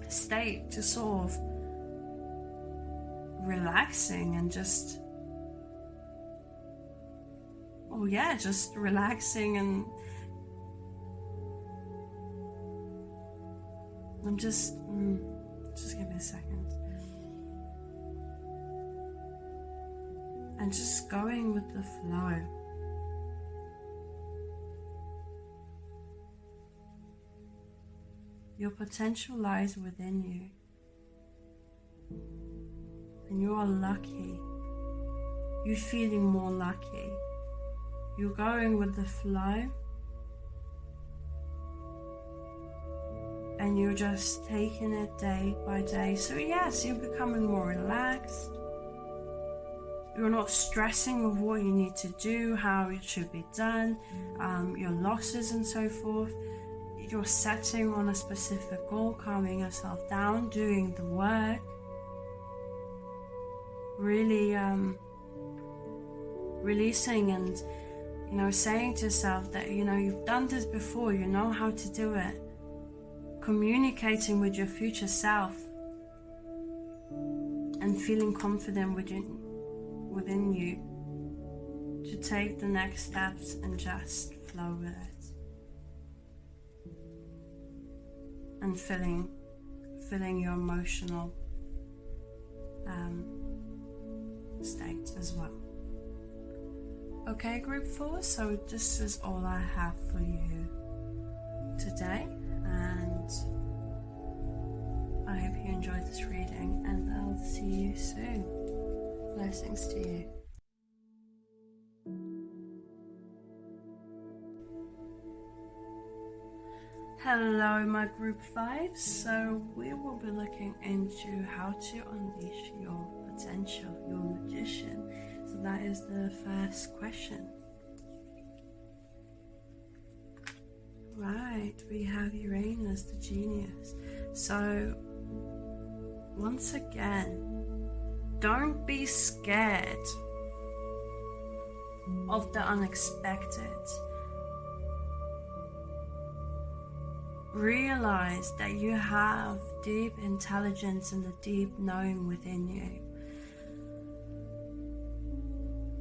state to sort of relaxing and just, oh yeah, just relaxing. And I'm just give me a second. And just going with the flow. Your potential lies within you. And you are lucky. You're feeling more lucky. You're going with the flow. And you're just taking it day by day. So yes, you're becoming more relaxed. You're not stressing with what you need to do, how it should be done, your losses and so forth. You're setting on a specific goal, calming yourself down, doing the work. Really releasing and, you know, saying to yourself that, you know, you've done this before, you know how to do it. Communicating with your future self and feeling confident within you to take the next steps and just flow with it. And filling your emotional state as well. Okay, group 4, so this is all I have for you today, and I hope you enjoyed this reading, and I'll see you soon. Blessings to you. Hello, my group 5. So we will be looking into how to unleash your potential, your magician. So that is the first question. Right, we have Uranus, the genius. So once again, don't be scared of the unexpected. Realize that you have deep intelligence and a deep knowing within you.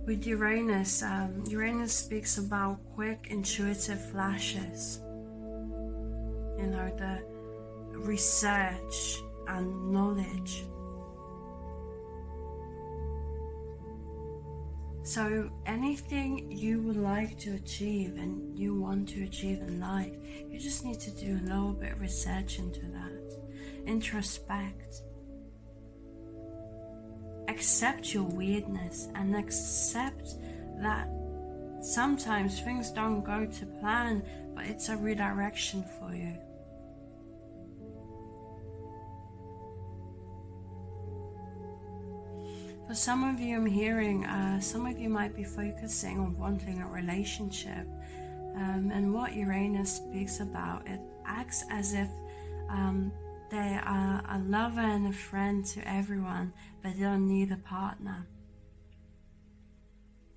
With Uranus, Uranus speaks about quick intuitive flashes. You know, the research and knowledge. So anything you would like to achieve and you want to achieve in life, you just need to do a little bit of research into that. Introspect. Accept your weirdness and accept that sometimes things don't go to plan, but it's a redirection for you. For some of you, I'm hearing, some of you might be focusing on wanting a relationship. And what Uranus speaks about, it acts as if they are a lover and a friend to everyone, but they don't need a partner.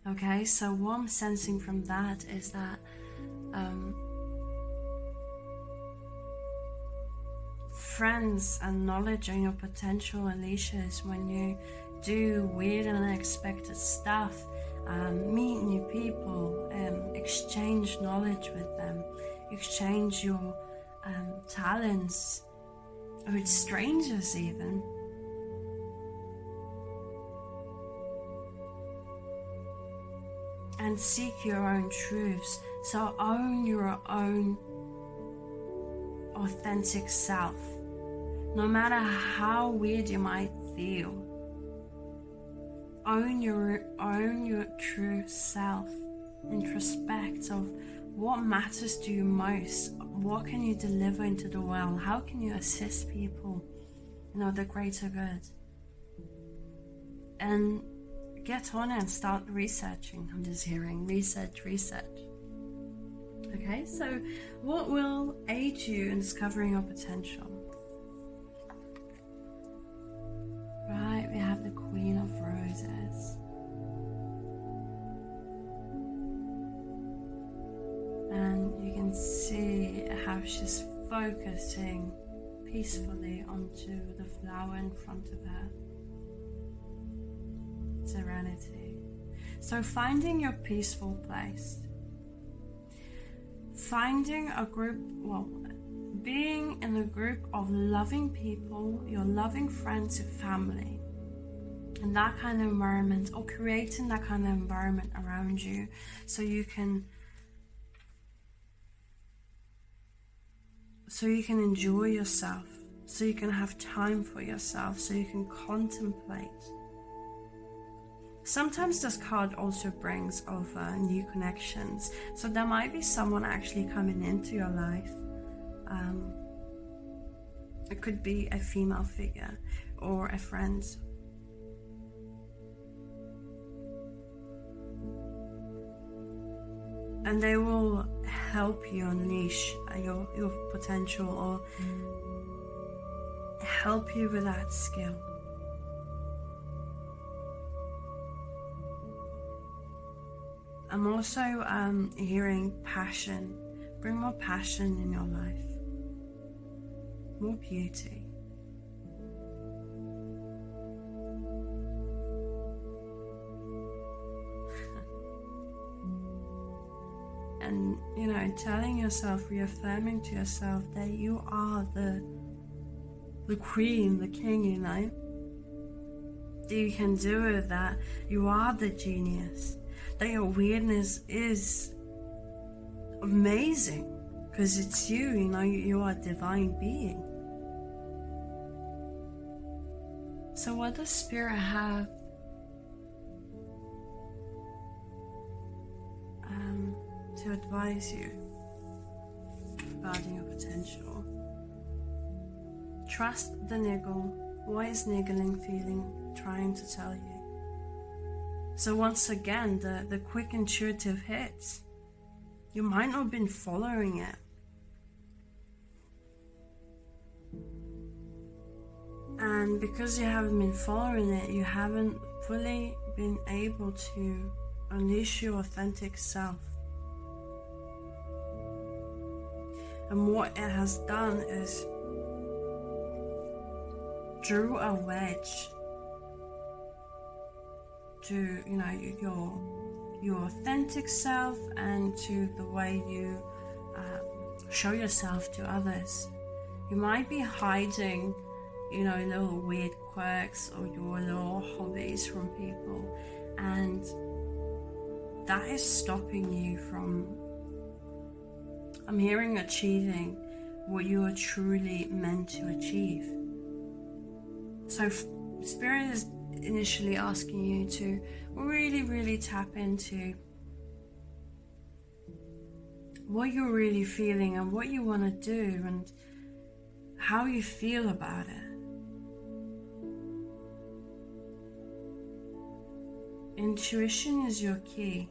Okay, so what I'm sensing from that is that friends and knowledge on your potential unleashes when you do weird and unexpected stuff, meet new people, exchange knowledge with them, exchange your talents with strangers even. And seek your own truths. So own your own authentic self. No matter how weird you might feel. Own your true self. Introspect of what matters to you most. What can you deliver into the world? How can you assist people? The greater good. And get on and start researching. I'm just hearing research. Okay, so what will aid you in discovering your potential? Right, we have the Queen of Roses. And you can see how she's focusing peacefully onto the flower in front of her. Serenity. So finding your peaceful place. Finding a group, being in a group of loving people, your loving friends, your family, and that kind of environment, or creating that kind of environment around you so you can enjoy yourself, so you can have time for yourself, so you can contemplate. Sometimes this card also brings over new connections. So there might be someone actually coming into your life. It could be a female figure or a friend. And they will help you unleash your potential, or help you with that skill. I'm also hearing passion. Bring more passion in your life. More beauty. And, telling yourself, reaffirming to yourself that you are the queen, the king, that you can do it, that you are the genius. That your weirdness is amazing because it's you, you are a divine being. So what does Spirit have to advise you regarding your potential? Trust the niggle. What is niggling feeling trying to tell you? So once again, the quick intuitive hits. You might not have been following it. And because you haven't been following it, you haven't fully been able to unleash your authentic self. And what it has done is drew a wedge to your authentic self and to the way you show yourself to others. You might be hiding little weird quirks or your little hobbies from people, and that is stopping you from, I'm hearing, achieving what you are truly meant to achieve. So Spirit is initially asking you to really tap into what you're really feeling and what you want to do and how you feel about it. Intuition is your key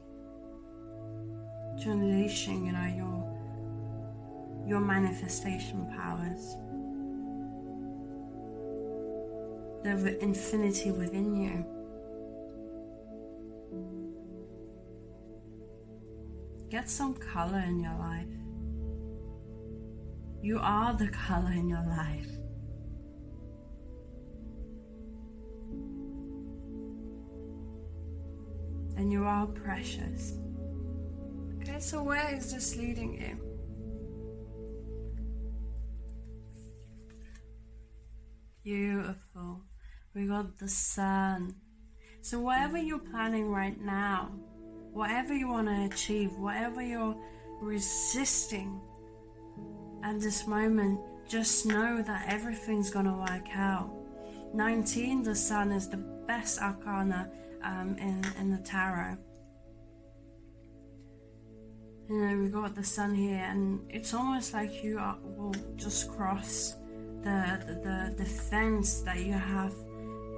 to unleashing, your manifestation powers. The infinity within you. Get some color in your life. You are the color in your life. and you are precious. Okay, so where is this leading you? Beautiful. We got the sun. So whatever you're planning right now, whatever you want to achieve, whatever you're resisting at this moment, just know that everything's going to work out. 19, the sun, is the best arcana in the tarot. You know, we got the sun here, and it's almost like you will just cross the fence that you have,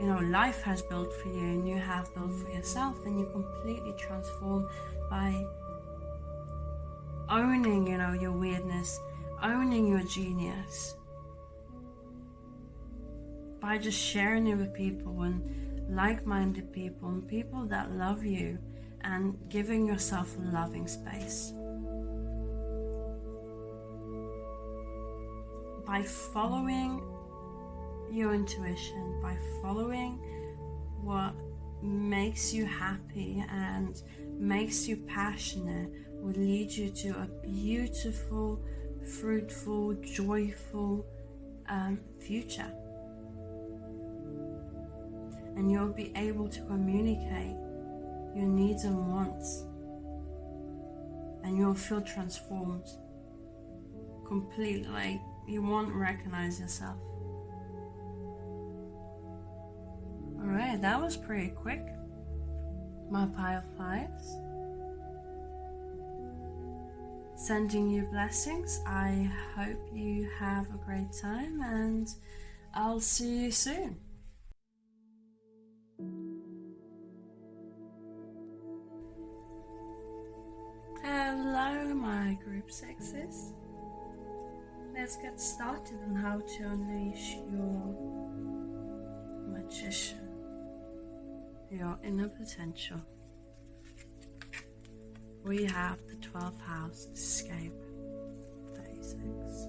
you know, life has built for you and you have built for yourself, and you completely transform by owning, you know, your weirdness, owning your genius, by just sharing it with people and like-minded people and people that love you, and giving yourself a loving space. By following your intuition, by following what makes you happy and makes you passionate, will lead you to a beautiful, fruitful, joyful future. And you'll be able to communicate your needs and wants, and you'll feel transformed completely. Like, you won't recognize yourself. Alright, that was pretty quick. My pile of fives. Sending you blessings. I hope you have a great time, and I'll see you soon. Hello, my group sixes. Let's get started on how to unleash your magician, your inner potential. We have the 12th house, escape, 36.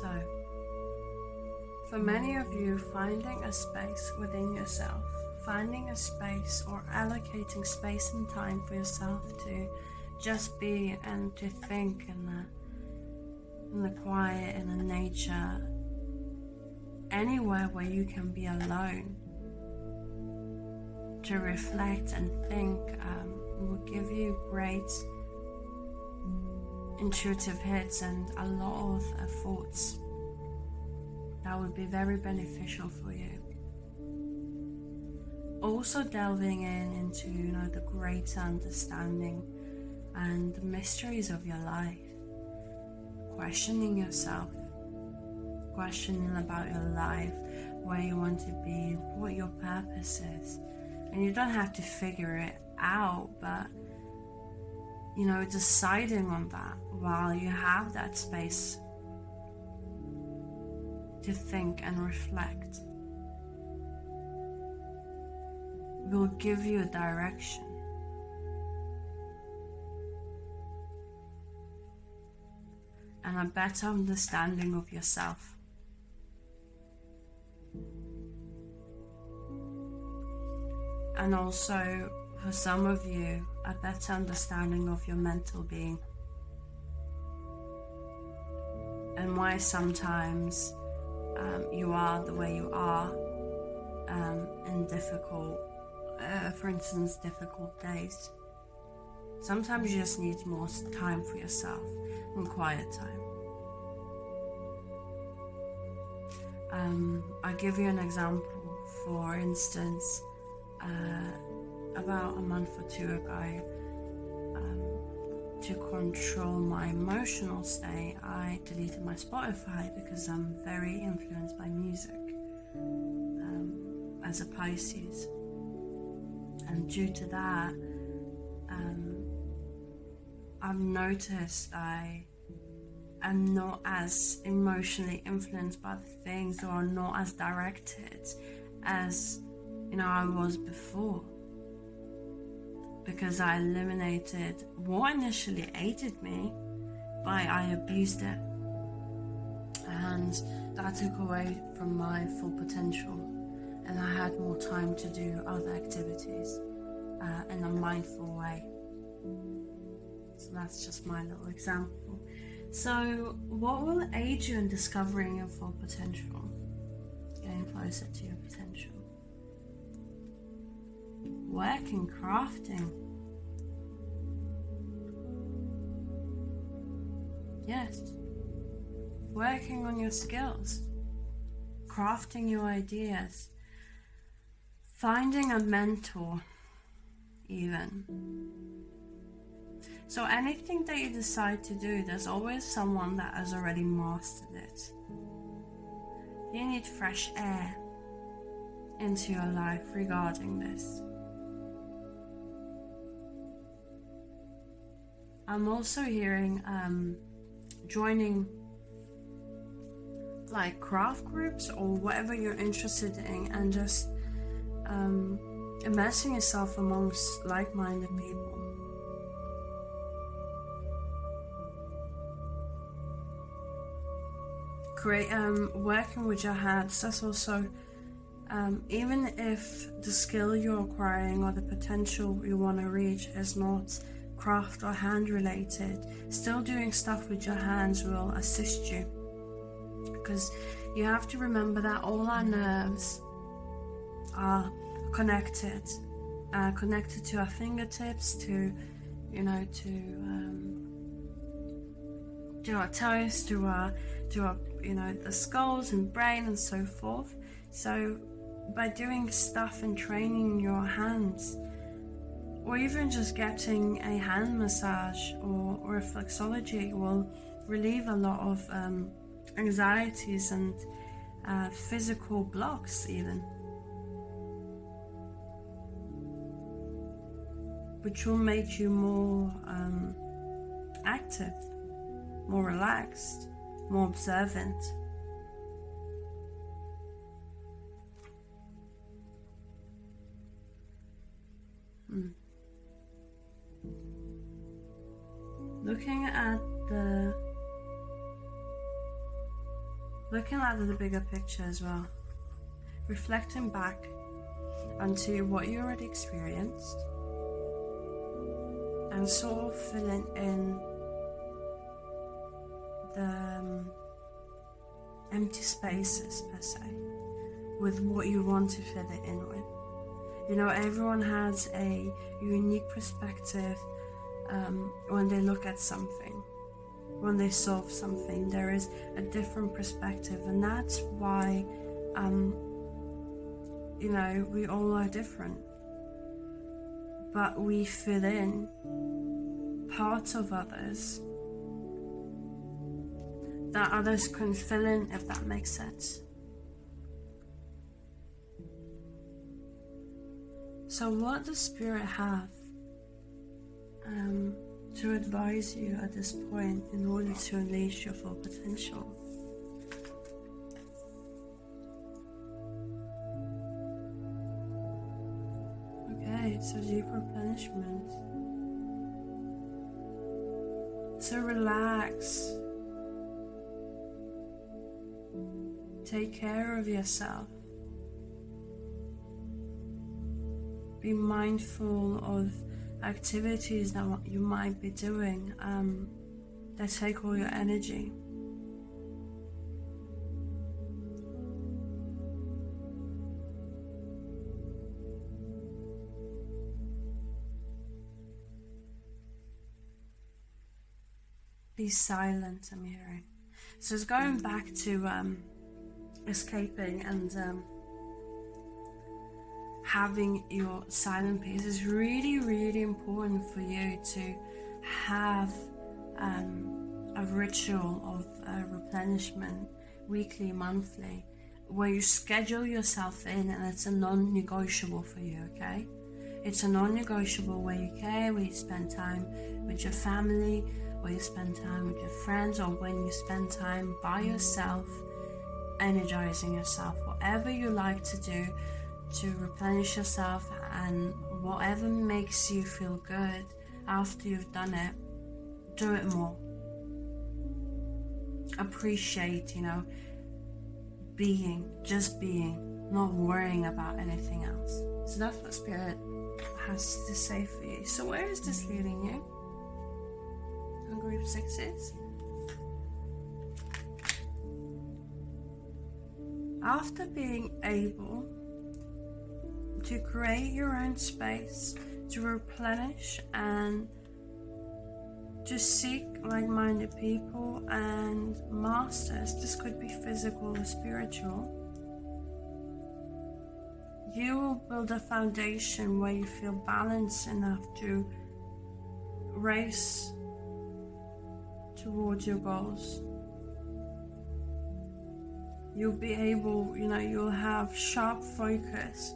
So, for many of you, finding a space within yourself, finding a space or allocating space and time for yourself to just be and to think in the quiet, in the nature, anywhere where you can be alone, to reflect and think, will give you great intuitive hits and a lot of thoughts that would be very beneficial for you. Also delving into, you know, the greater understanding and the mysteries of your life, questioning yourself, questioning about your life, where you want to be, what your purpose is. And you don't have to figure it out, but, you know, deciding on that while you have that space to think and reflect will give you a direction. And a better understanding of yourself. And also, for some of you, a better understanding of your mental being. And why sometimes you are the way you are in difficult, for instance, difficult days. Sometimes you just need more time for yourself and quiet time. I'll give you an example. For instance, about a month or two ago, to control my emotional state, I deleted my Spotify because I'm very influenced by music as a Pisces. And due to that, I've noticed I am not as emotionally influenced by the things, or not as directed as, you know, I was before, because I eliminated what initially aided me, but I abused it, and that took away from my full potential. and I had more time to do other activities in a mindful way. So that's just my little example. So what will aid you in discovering your full potential? Getting closer to your potential. Work and crafting. Yes. Working on your skills. Crafting your ideas. Finding a mentor, even. So anything that you decide to do, there's always someone that has already mastered it. You need fresh air into your life regarding this. I'm also hearing joining like craft groups or whatever you're interested in, and just immersing yourself amongst like-minded people. Working with your hands, that's also even if the skill you're acquiring or the potential you want to reach is not craft or hand related, still doing stuff with your hands will assist you, because you have to remember that all our nerves are connected to our fingertips, to our toes, to our the skulls and brain and so forth. So by doing stuff and training your hands, or even just getting a hand massage or reflexology, will relieve a lot of anxieties and physical blocks even, which will make you more active, more relaxed, more observant. Looking at the bigger picture as well, reflecting back onto what you already experienced, and sort of filling in the empty spaces per se with what you want to fill it in with. Everyone has a unique perspective when they look at something, when they solve something. There is a different perspective, and that's why we all are different, but we fill in parts of others that others couldn't fill in, if that makes sense. So what does Spirit have to advise you at this point in order to unleash your full potential? Okay, so deep replenishment. So relax. Take care of yourself. Be mindful of activities that you might be doing that take all your energy. Be silent, I'm hearing. So it's going back to escaping and having your silent piece. Is really, really important for you to have a ritual of replenishment, weekly, monthly, where you schedule yourself in, and it's a non-negotiable for you, okay? It's a non-negotiable where you spend time with your family, where you spend time with your friends, or when you spend time by yourself, energizing yourself, whatever you like to do to replenish yourself, and whatever makes you feel good after you've done it, do it more. Appreciate, just being. not worrying about anything else. So that's what Spirit has to say for you. So where is this leading you? On group 6s. After being able to create your own space, to replenish and to seek like-minded people and masters, this could be physical or spiritual, you will build a foundation where you feel balanced enough to race towards your goals. You'll be able, you'll have sharp focus,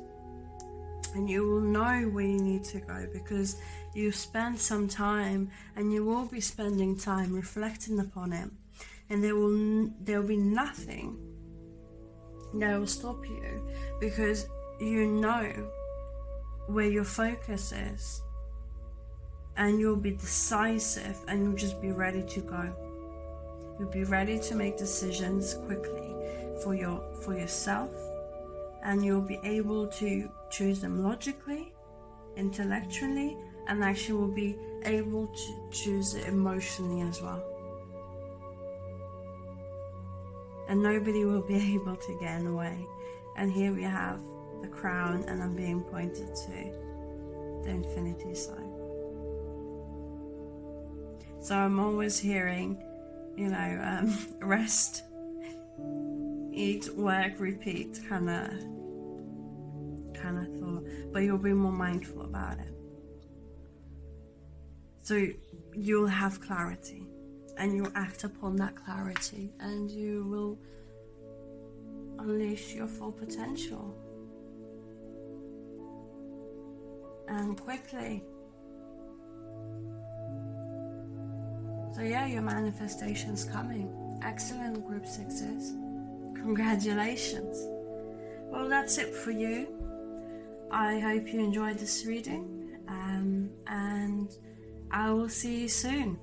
and you will know where you need to go because you've spent some time, and you will be spending time reflecting upon it, and there will be nothing that will stop you because you know where your focus is, and you'll be decisive, and you'll just be ready to go. You'll be ready to make decisions quickly for yourself, and you'll be able to choose them logically, intellectually, and actually will be able to choose it emotionally as well. And nobody will be able to get in the way. And here we have the crown, and I'm being pointed to the infinity sign. So I'm always hearing, rest, eat, work, repeat kind of thought, but you'll be more mindful about it. So you'll have clarity, and you'll act upon that clarity, and you will unleash your full potential. And quickly. So yeah, your manifestation's coming. Excellent, group 6s. Congratulations. Well, that's it for you. I hope you enjoyed this reading, and I will see you soon.